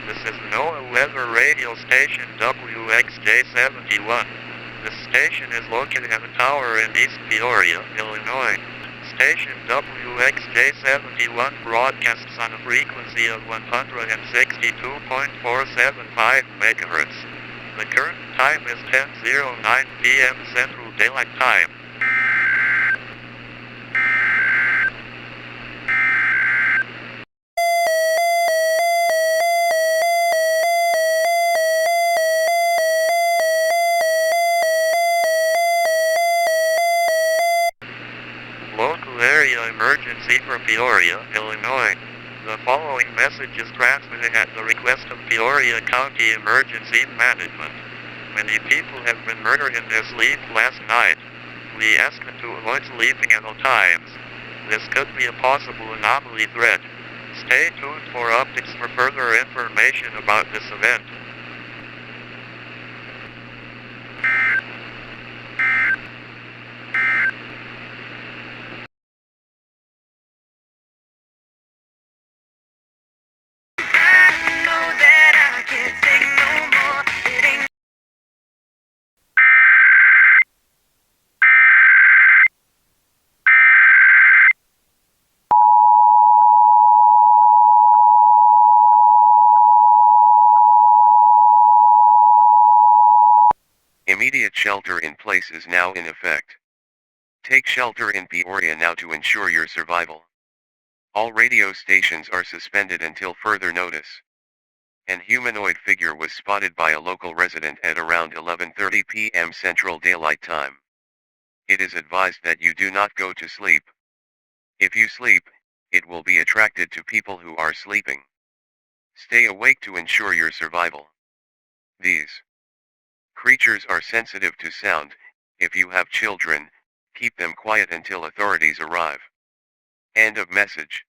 This is NOAA weather radio station WXJ71. This station is located at a tower in East Peoria, Illinois. Station WXJ71 broadcasts on a frequency of 162.475 MHz. The current time is 10:09 p.m. Central Daylight Time. Local area emergency for Peoria, Illinois. The following message is transmitted at the request of Peoria County Emergency Management. Many people have been murdered in their sleep last night. We ask to avoid sleeping at all times. This could be a possible anomaly threat. Stay tuned for updates for further information about this event. Immediate shelter in place is now in effect. Take shelter in Peoria now to ensure your survival. All radio stations are suspended until further notice. An humanoid figure was spotted by a local resident at around 11:30 p.m. Central Daylight Time. It is advised that you do not go to sleep. If you sleep, it will be attracted to people who are sleeping. Stay awake to ensure your survival. These creatures are sensitive to sound. If you have children, keep them quiet until authorities arrive. End of message.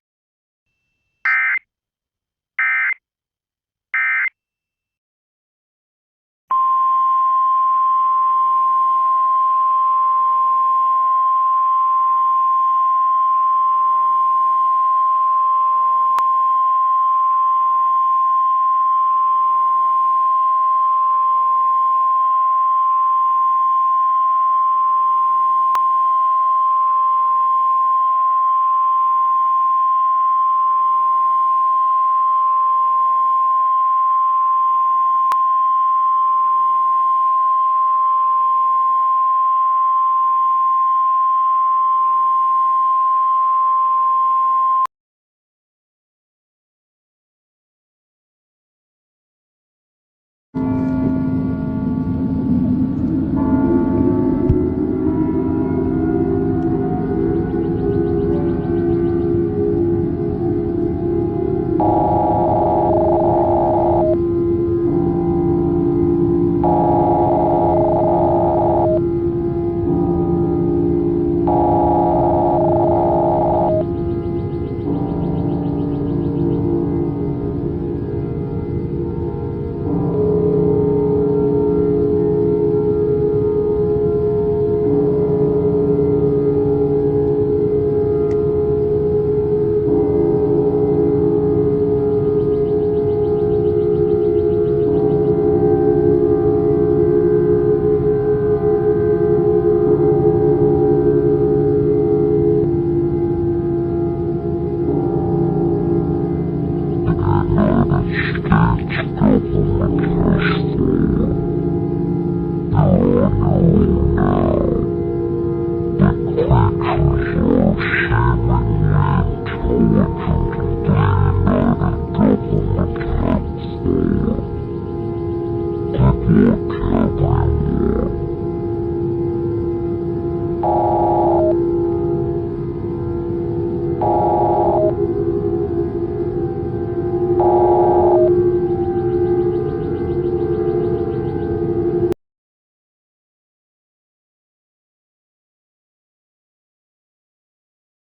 Oh,